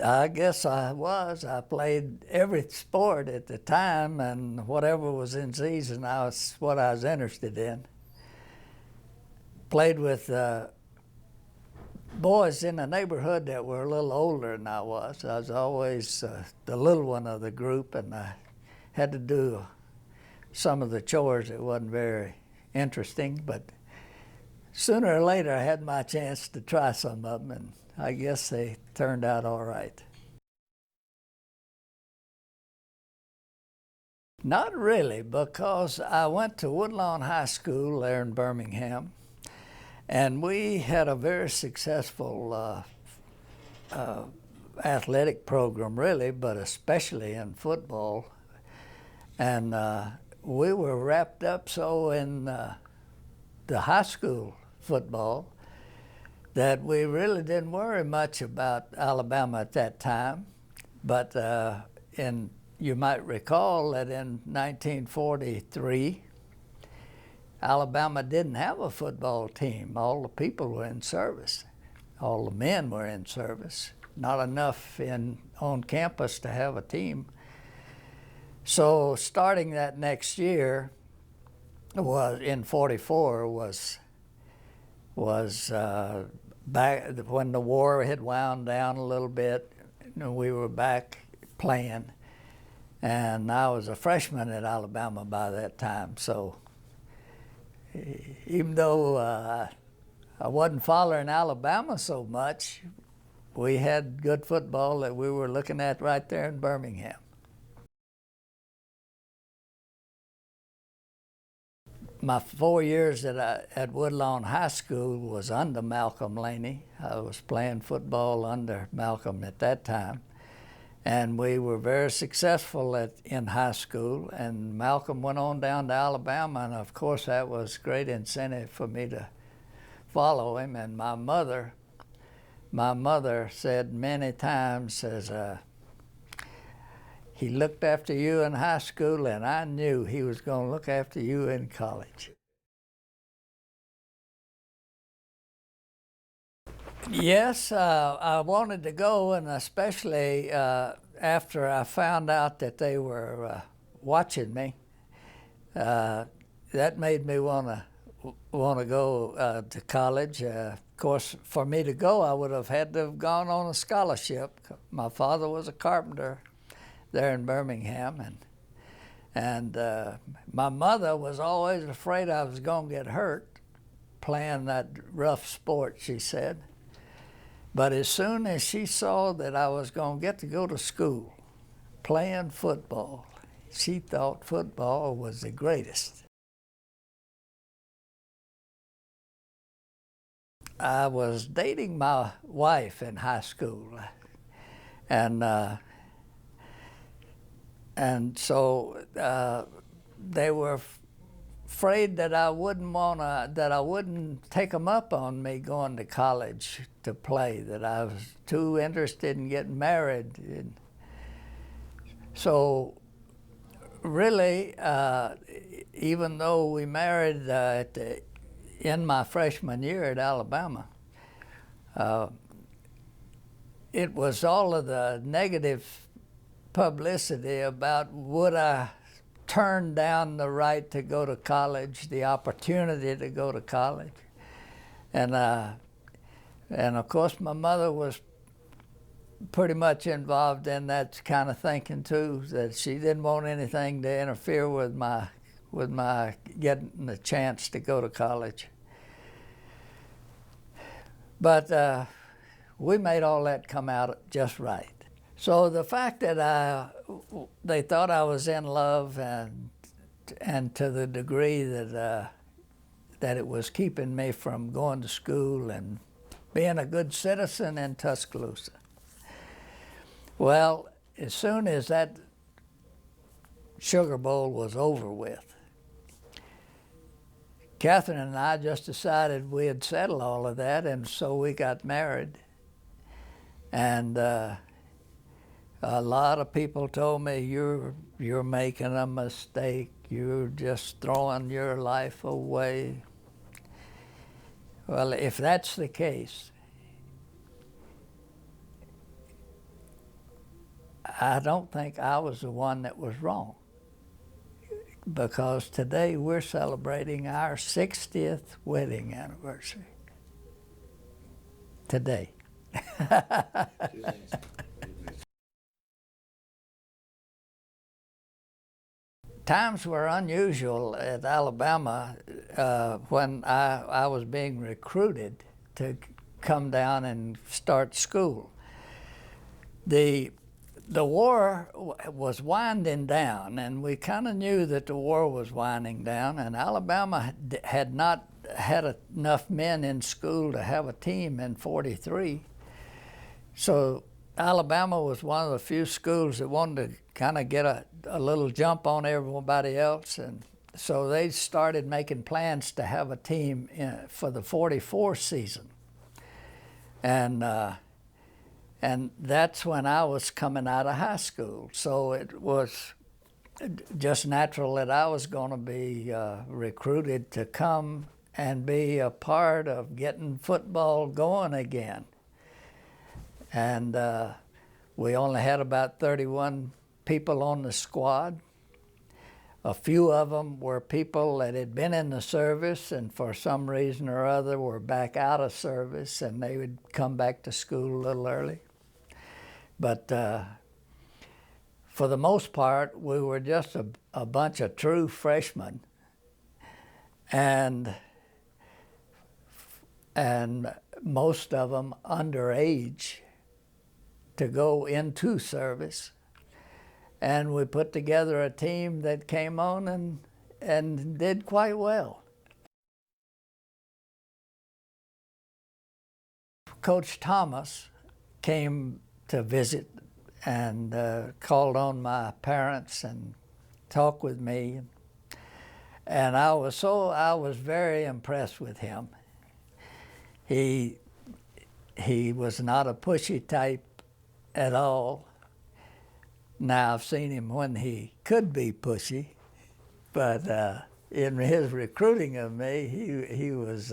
I guess I was. I played every sport at the time, and whatever was in season, I was what I was interested in. Played with boys in the neighborhood that were a little older than I was. I was always the little one of the group, and I had to do some of the chores that wasn't very interesting, but sooner or later I had my chance to try some of them, and I guess they turned out all right. Not really, because I went to Woodlawn High School there in Birmingham, and we had a very successful athletic program, really, but especially in football. And we were wrapped up so in the high school football that we really didn't worry much about Alabama at that time. But you might recall that in 1943, Alabama didn't have a football team. All the people were in service. All the men were in service. Not enough on campus to have a team. So starting that next year was in '44 was back when the war had wound down a little bit. We were back playing, and I was a freshman at Alabama by that time. So even though I wasn't following Alabama so much, we had good football that we were looking at right there in Birmingham. My 4 years at Woodlawn High School was under Malcolm Laney. I was playing football under Malcolm at that time. And we were very successful in high school. And Malcolm went on down to Alabama, and of course that was great incentive for me to follow him. And my mother said many times, says, he looked after you in high school, and I knew he was going to look after you in college. Yes, I wanted to go, and especially after I found out that they were watching me, that made me want to go to college. Of course, for me to go, I would have had to have gone on a scholarship. My father was a carpenter there in Birmingham, and my mother was always afraid I was going to get hurt playing that rough sport, she said. But as soon as she saw that I was going to get to go to school playing football, she thought football was the greatest. I was dating my wife in high school, and so they were afraid that I wouldn't take them up on me going to college to play, that I was too interested in getting married. And so really, even though we married in my freshman year at Alabama, it was all of the negative publicity about would I turn down the right to go to college, the opportunity to go to college. And of course my mother was pretty much involved in that kind of thinking too, that she didn't want anything to interfere with my getting the chance to go to college. But we made all that come out just right. So the fact that they thought I was in love, and to the degree that it was keeping me from going to school and being a good citizen in Tuscaloosa. Well, as soon as that Sugar Bowl was over with, Catherine and I just decided we had settled all of that, and so we got married. And a lot of people told me, you're making a mistake. You're just throwing your life away. Well, if that's the case, I don't think I was the one that was wrong, because today we're celebrating our 60th wedding anniversary. Today. Times were unusual at Alabama when I was being recruited to come down and start school. The war was winding down, and we kind of knew that the war was winding down, and Alabama had not had enough men in school to have a team in '43. So Alabama was one of the few schools that wanted to kind of get a little jump on everybody else, and so they started making plans to have a team for the '44 season. And that's when I was coming out of high school. So it was just natural that I was going to be recruited to come and be a part of getting football going again. And we only had about 31 people on the squad. A few of them were people that had been in the service and for some reason or other were back out of service, and they would come back to school a little early. But for the most part, we were just a bunch of true freshmen, and most of them underage to go into service. And we put together a team that came on and did quite well. Coach Thomas came to visit and called on my parents and talked with me. And I was very impressed with him. He was not a pushy type at all. Now, I've seen him when he could be pushy, but in his recruiting of me, he was,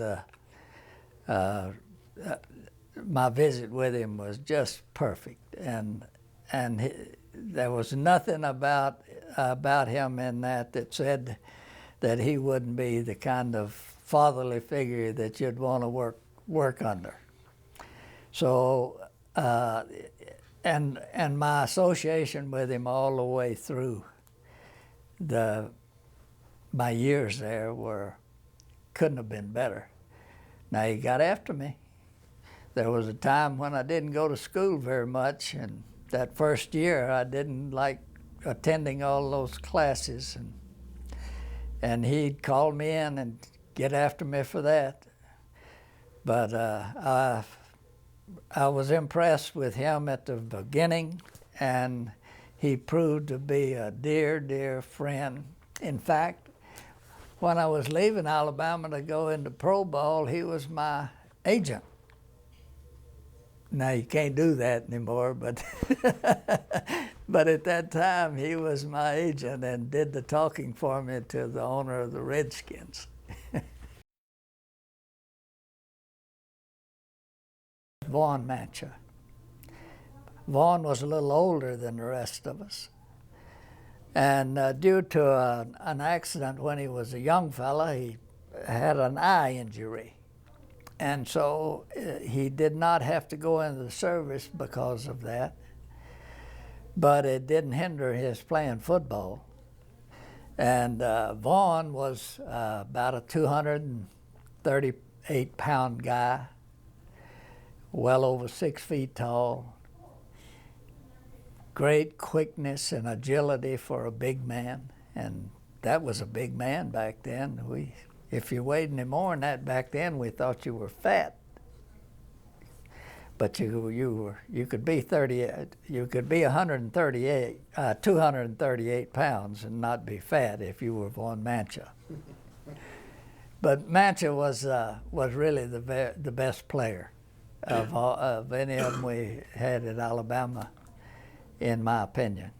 my visit with him was just perfect. And there was nothing about him in that said that he wouldn't be the kind of fatherly figure that you'd want to work under. So, and my association with him all the way through my years there couldn't have been better. Now, he got after me. There was a time when I didn't go to school very much, and that first year I didn't like attending all those classes, and he'd call me in and get after me for that. But I was impressed with him at the beginning, and he proved to be a dear, dear friend. In fact, when I was leaving Alabama to go into pro ball, he was my agent. Now, you can't do that anymore, but but at that time, he was my agent and did the talking for me to the owner of the Redskins. Vaughn Mancha. Vaughn was a little older than the rest of us. And due to an accident when he was a young fella, he had an eye injury. And so he did not have to go into the service because of that. But it didn't hinder his playing football. And Vaughn was about a 238-pound guy, well over 6 feet tall, great quickness and agility for a big man, and that was a big man back then. If you weighed any more than that back then, we thought you were fat. But you could be 238 pounds and not be fat if you were Vaughn Mancha. But Mancha was really the best player of any of them we had at Alabama, in my opinion.